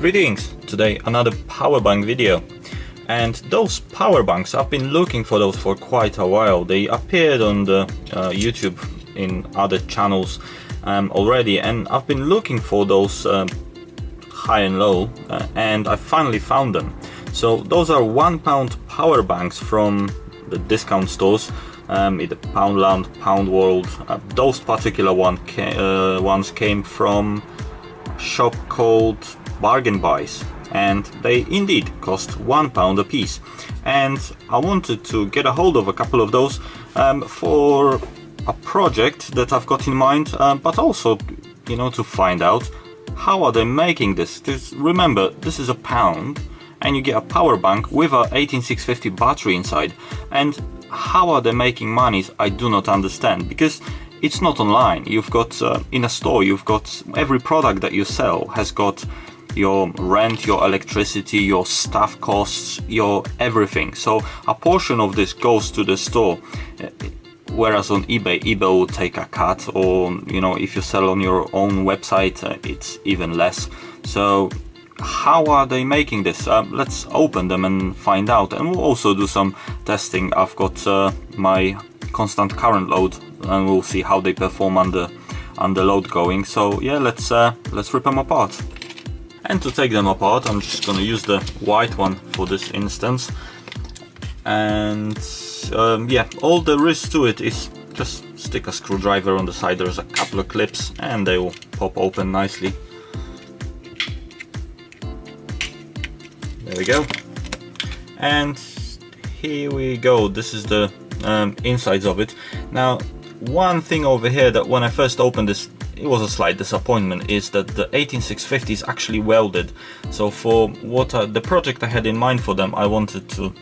Greetings! Today another power bank video, and those power banks, I've been looking for those for quite a while. They appeared on the YouTube in other channels already, and I've been looking for those high and low, and I finally found them. So those are £1 power banks from the discount stores, either Poundland, Pound World. Those particular ones came from a shop called Bargain Buys, and they indeed cost £1 a piece. And I wanted to get a hold of a couple of those for a project that I've got in mind, but also, you know, to find out how are they making this. Because remember, this is £1 and you get a power bank with a 18650 battery inside, and how are they making money I do not understand, because it's not online. You've got in a store, you've got every product that you sell has got your rent, your electricity, your staff costs, your everything. So a portion of this goes to the store, whereas on eBay will take a cut, or you know, if you sell on your own website, it's even less. So how are they making this? Let's open them and find out, and we'll also do some testing. I've got my constant current load, and we'll see how they perform under load going. So yeah, let's rip them apart. And to take them apart, I'm just going to use the white one for this instance. And yeah, all there is to it is just stick a screwdriver on the side. There's a couple of clips and they will pop open nicely. There we go. And here we go. This is the insides of it. Now, one thing over here that when I first opened this, it was a slight disappointment, is that the 18650 is actually welded. So for what the project I had in mind for them, I wanted to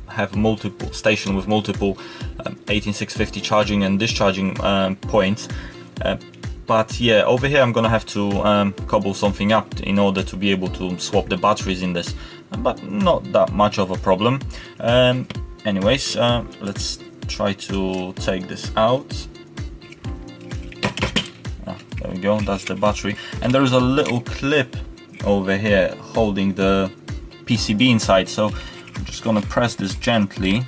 have multiple station with multiple 18650 charging and discharging points. But yeah, over here I'm gonna have to cobble something up in order to be able to swap the batteries in this, but not that much of a problem. Anyways, let's try to take this out. There we go, that's the battery. And there is a little clip over here holding the PCB inside, so I'm just gonna press this gently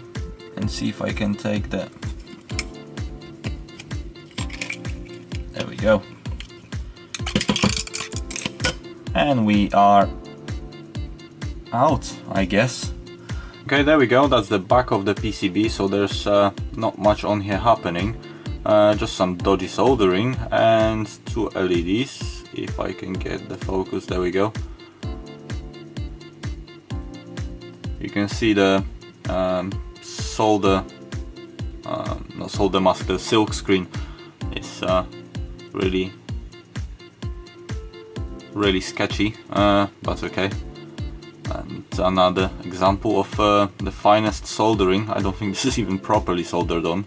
and see if I can take that. There we go. And we are out, I guess. Okay, there we go, that's the back of the PCB, so there's not much on here happening. Just some dodgy soldering and two LEDs, if I can get the focus. There we go. You can see the not solder mask, the silk screen is really sketchy, but okay. And another example of the finest soldering. I don't think this is even properly soldered on.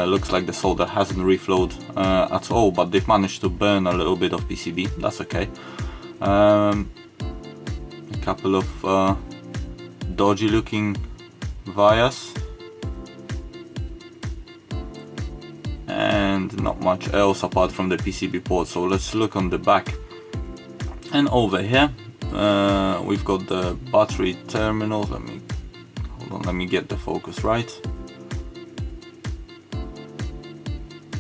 Looks like the solder hasn't reflowed at all, but they've managed to burn a little bit of PCB. That's okay. A couple of dodgy looking vias, and not much else apart from the PCB port. So let's look on the back. And over here we've got the battery terminals. Let me get the focus right.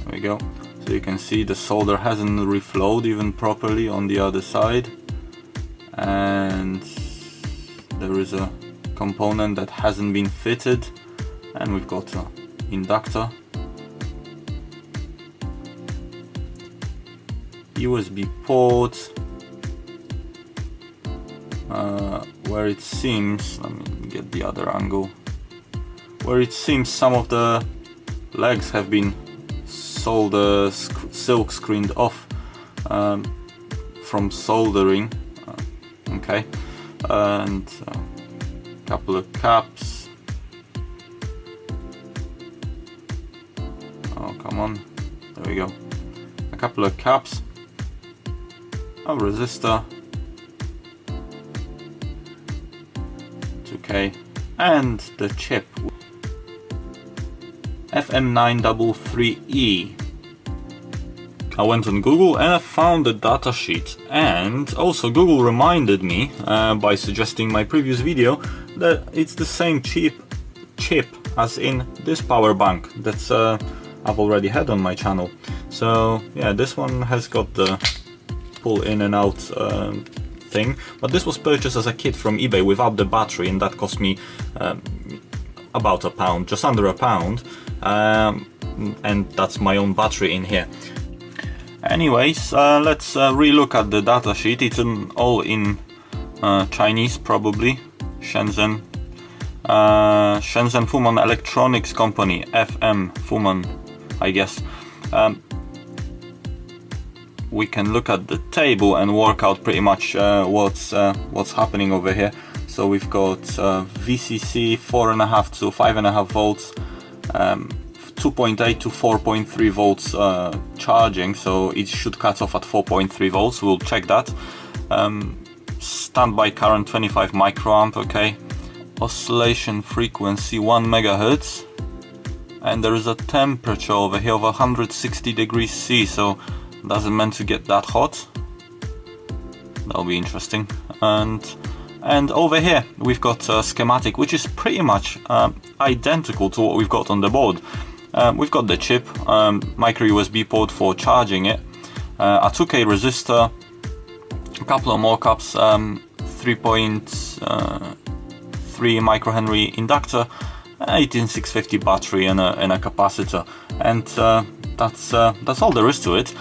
There we go. So you can see the solder hasn't reflowed even properly on the other side, and there is a component that hasn't been fitted, and we've got an inductor, USB port, where it seems, let me get the other angle, where it seems some of the legs have been silk screened off from soldering. Okay, and a couple of caps. Oh, come on, there we go. A couple of caps, a resistor, 2K, and the chip. FM933E I went on Google and I found the datasheet, and also Google reminded me by suggesting my previous video that it's the same chip as in this power bank that's I've already had on my channel. So yeah, this one has got the pull in and out thing, but this was purchased as a kit from eBay without the battery, and that cost me about £1, just under £1, and that's my own battery in here. Anyways, let's re-look at the datasheet. It's all in Chinese, probably. Shenzhen Fuman Electronics Company, FM Fuman, I guess. We can look at the table and work out pretty much what's happening over here. So we've got VCC 4.5 to 5.5 volts, 2.8 to 4.3 volts charging, so it should cut off at 4.3 volts. We'll check that. Standby current 25 microamp, okay. Oscillation frequency 1 megahertz, and there is a temperature over here of 160 degrees C, so doesn't meant to get that hot. That'll be interesting. And over here we've got a schematic which is pretty much identical to what we've got on the board. We've got the chip, micro USB port for charging it, a 2K resistor, a couple of mockups, 3.3 microhenry inductor, 18650 battery, and a capacitor, and that's all there is to it.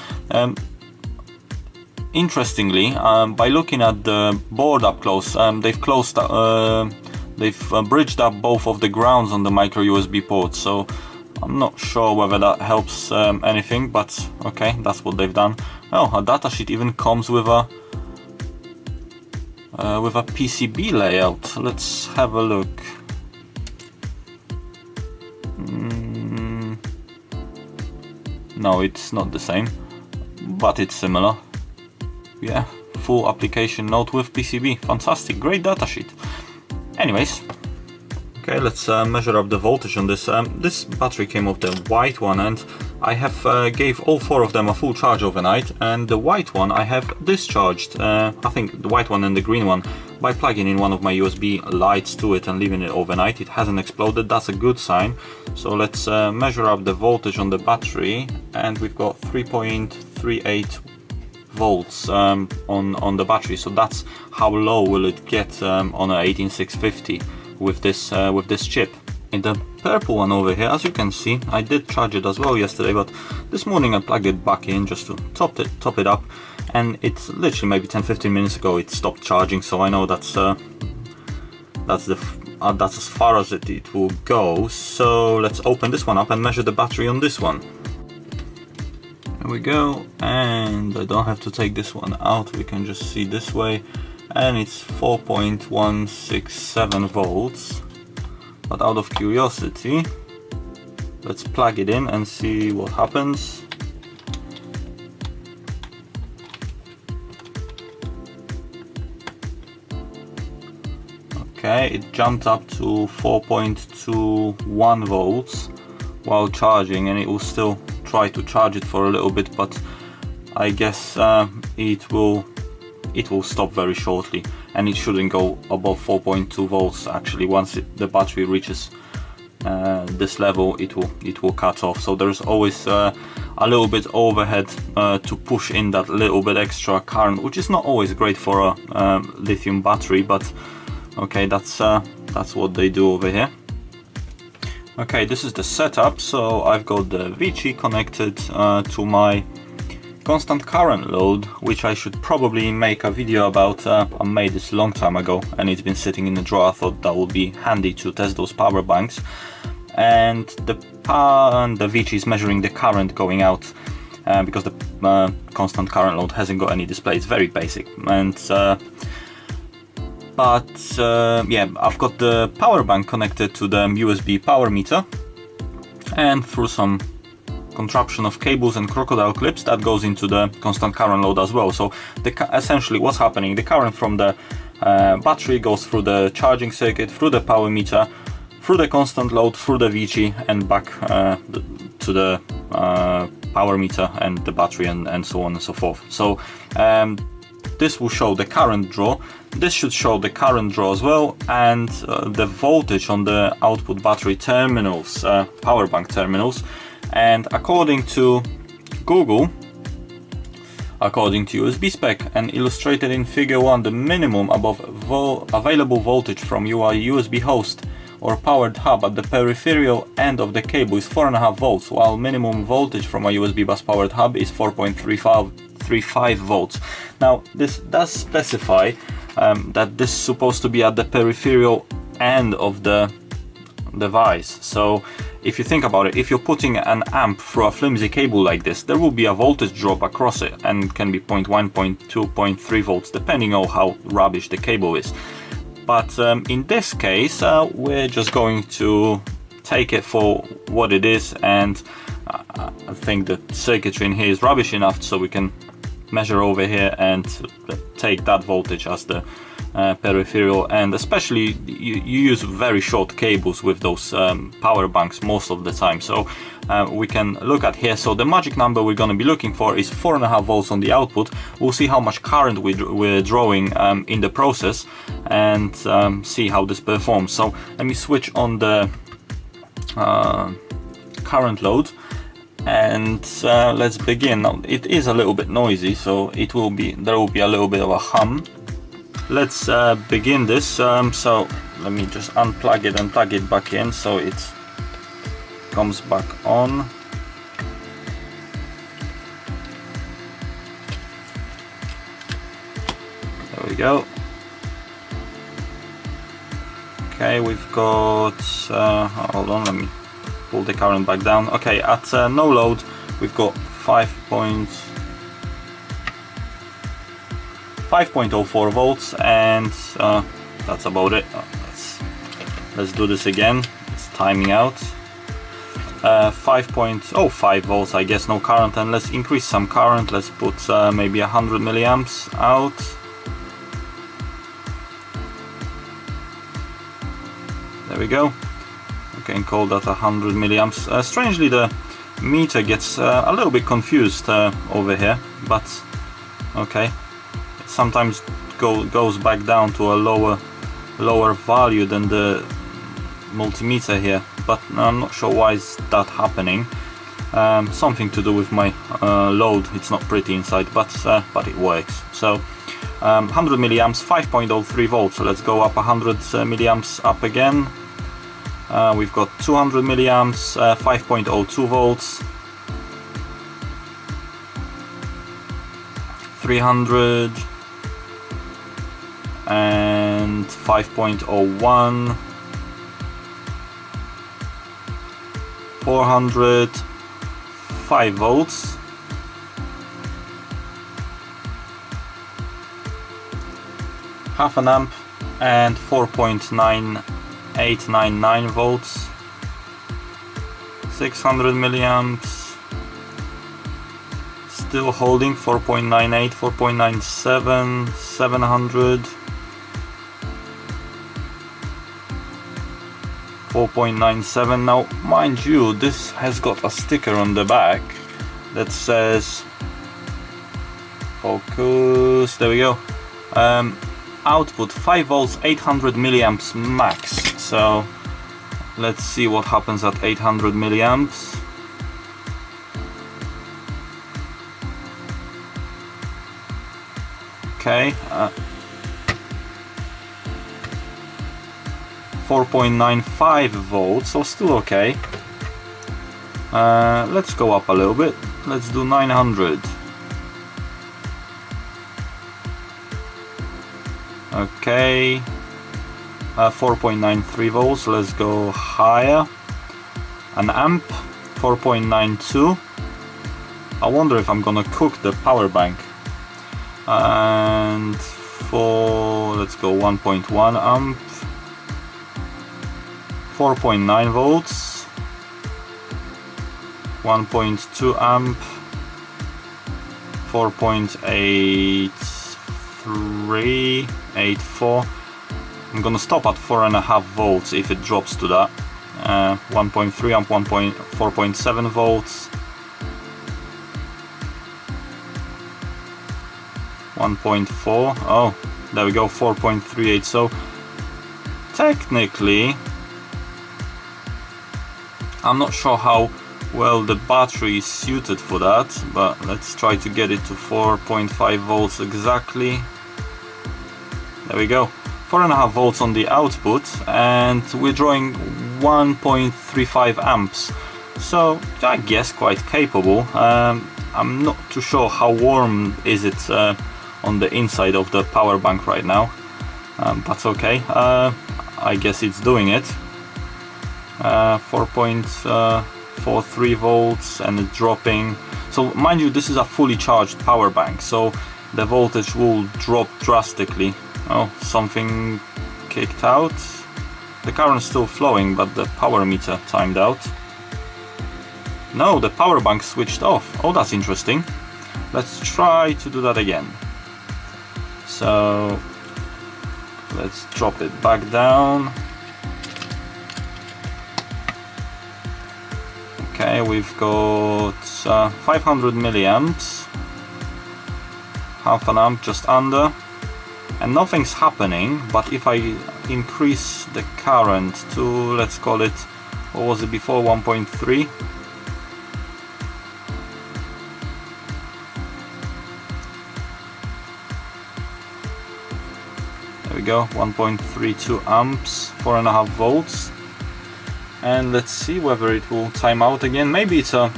Interestingly, by looking at the board up close, they've bridged up both of the grounds on the micro USB port, so I'm not sure whether that helps anything, but okay, that's what they've done. Oh, a datasheet even comes with a PCB layout. Let's have a look. No, it's not the same, but it's similar. Yeah, full application note with PCB. Fantastic, great datasheet. Anyways, okay, let's measure up the voltage on this. This battery came off the white one, and I have gave all 4 of them a full charge overnight, and the white one I have discharged, I think the white one and the green one, by plugging in one of my USB lights to it and leaving it overnight. It hasn't exploded, that's a good sign. So let's measure up the voltage on the battery, and we've got 3.38 volts on the battery. So that's how low will it get on a 18650 with this chip. In the purple one over here, as you can see, I did charge it as well yesterday, but this morning I plugged it back in just to top it up, and it's literally maybe 10-15 minutes ago it stopped charging. So I know that's as far as it will go. So let's open this one up and measure the battery on this one. There we go, and I don't have to take this one out, we can just see this way, and it's 4.167 volts. But out of curiosity, let's plug it in and see what happens. Okay, it jumped up to 4.21 volts while charging, and it will still try to charge it for a little bit, but I guess it will stop very shortly, and it shouldn't go above 4.2 volts actually. Once the battery reaches this level, it will cut off. So there's always a little bit overhead to push in that little bit extra current, which is not always great for a lithium battery, but okay, that's what they do over here. Okay, this is the setup. So I've got the VC connected to my constant current load, which I should probably make a video about. I made this a long time ago and it's been sitting in the drawer. I thought that would be handy to test those power banks. And the VC is measuring the current going out because the constant current load hasn't got any display. It's very basic. And yeah, I've got the power bank connected to the USB power meter, and through some contraption of cables and crocodile clips that goes into the constant current load as well. So essentially what's happening, the current from the battery goes through the charging circuit, through the power meter, through the constant load, through the VC, and back to the power meter and the battery and so on and so forth. So this will show the current draw. This should show the current draw as well, and the voltage on the output battery terminals, power bank terminals. And according to Google, according to USB spec and illustrated in figure 1, the minimum available voltage from your USB host or powered hub at the peripheral end of the cable is 4.5 volts, while minimum voltage from a USB bus powered hub is 4.35 volts. Now this does specify that this is supposed to be at the peripheral end of the device. So if you think about it, if you're putting an amp through a flimsy cable like this, there will be a voltage drop across it, and it can be 0.1, 0.2, 0.3 volts depending on how rubbish the cable is. But in this case we're just going to take it for what it is, and I think the circuitry in here is rubbish enough so we can measure over here and take that voltage as the peripheral. And especially you use very short cables with those power banks most of the time, so we can look at here. So the magic number we're going to be looking for is 4.5 volts on the output. We'll see how much current we're drawing in the process, and see how this performs. So let me switch on the current load, and let's begin. Now it is a little bit noisy, so there will be a little bit of a hum. Let's begin this. So let me just unplug it and plug it back in so it comes back on. There we go. Okay, we've got hold on, let me pull the current back down. Okay, at no load we've got 5.04 volts, and that's about it. Let's do this again. It's timing out. 5.05 volts, I guess, no current, and let's increase some current. Let's put maybe 100 milliamps out. There we go. We can call that 100 milliamps. Strangely, the meter gets a little bit confused over here, but okay. It sometimes goes back down to a lower value than the multimeter here, but I'm not sure why is that happening. Something to do with my load. It's not pretty inside, but it works. So 100 milliamps, 5.03 volts. So let's go up 100 milliamps up again. We've got 200 milliamps, 5.02 volts, 300 and 5.01, 400, 5 volts, half an amp, and 4.9899 volts, 600 milliamps, still holding 4.98, 4.97, 700, 4.97. Now mind you, this has got a sticker on the back that says focus, there we go, output 5 volts, 800 milliamps max. So let's see what happens at 800 milliamps. Okay, 4.95 volts, so still okay. Let's go up a little bit. Let's do 900. Okay, 4.93 volts. Let's go higher. An amp, 4.92. I wonder if I'm gonna cook the power bank. And let's go 1.1 amp, 4.9 volts, 1.2 amp, 4.83, 84. I'm gonna stop at 4.5 volts if it drops to that. 1.3 amp, 4.7 volts, 1.4, oh, there we go, 4.38. So technically I'm not sure how well the battery is suited for that, but let's try to get it to 4.5 volts exactly. There we go, 4.5 volts on the output, and we're drawing 1.35 amps, so I guess quite capable. I'm not too sure how warm is it on the inside of the power bank right now, but okay, I guess it's doing it. 4.43 volts and it's dropping. So mind you, this is a fully charged power bank, so the voltage will drop drastically. Oh, something kicked out. The current's still flowing, but the power meter timed out. No, the power bank switched off. Oh, that's interesting. Let's try to do that again. So let's drop it back down. Okay, we've got 500 milliamps, half an amp just under, and nothing's happening. But if I increase the current to, let's call it, what was it before, 1.3, there we go, 1.32 amps, 4.5 volts. And let's see whether it will time out again. Maybe it's a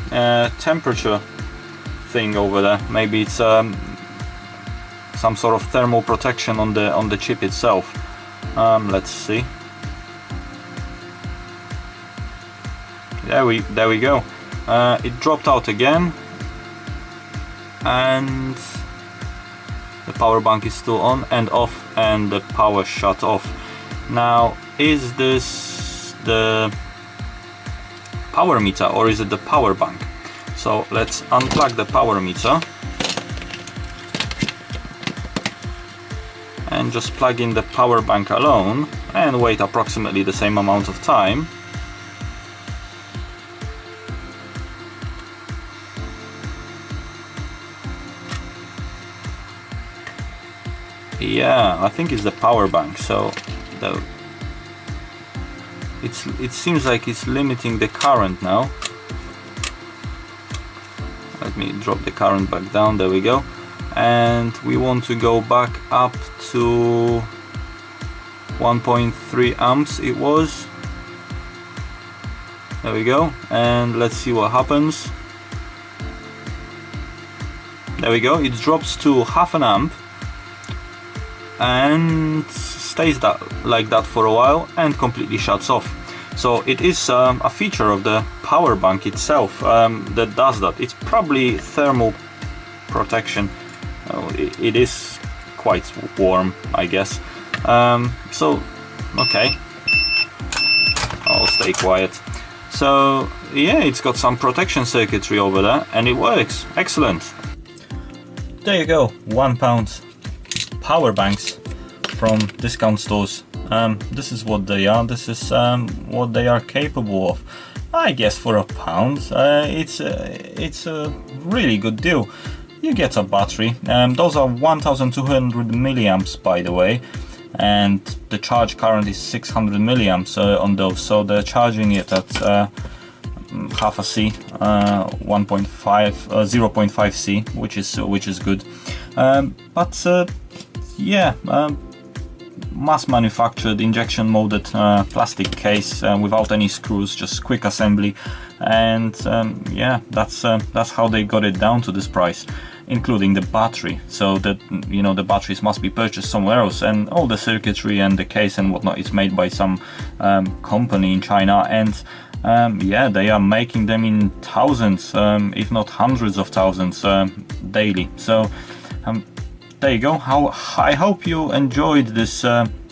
temperature thing over there. Maybe it's some sort of thermal protection on the chip itself. Let's see. There we go. It dropped out again, and the power bank is still on and off, and the power shut off. Now, is this the power meter or is it the power bank? So let's unplug the power meter and just plug in the power bank alone and wait approximately the same amount of time. Yeah, I think it's the power bank. So it seems like it's limiting the current now. Let me drop the current back down. There we go. And we want to go back up to 1.3 amps it was. There we go. And let's see what happens. There we go. It drops to half an amp and stays like that for a while and completely shuts off. So it is a feature of the power bank itself that does that. It's probably thermal protection. It is quite warm, I guess. So okay, I'll stay quiet. So yeah, it's got some protection circuitry over there and it works. Excellent. There you go, £1 power banks from discount stores. This is what they are. This is what they are capable of. I guess for £1, it's a really good deal. You get a battery. Those are 1200 milliamps, by the way, and the charge current is 600 milliamps on those. So they're charging it at half a C, 0.5 C, which is good. But yeah. Mass manufactured injection molded plastic case without any screws, just quick assembly, and yeah, that's how they got it down to this price, including the battery. So that, you know, the batteries must be purchased somewhere else, and all the circuitry and the case and whatnot is made by some company in China, and yeah, they are making them in thousands, if not hundreds of thousands daily. So there you go. I hope you enjoyed this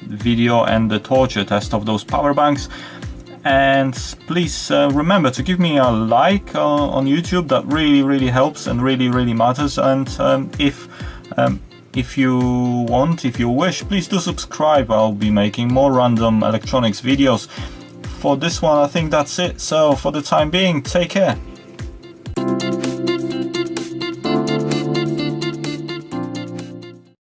video and the torture test of those power banks, and please remember to give me a like on YouTube. That really helps and really matters. And if you want, if you wish, please do subscribe. I'll be making more random electronics videos for this one, I think that's it. So for the time being, take care.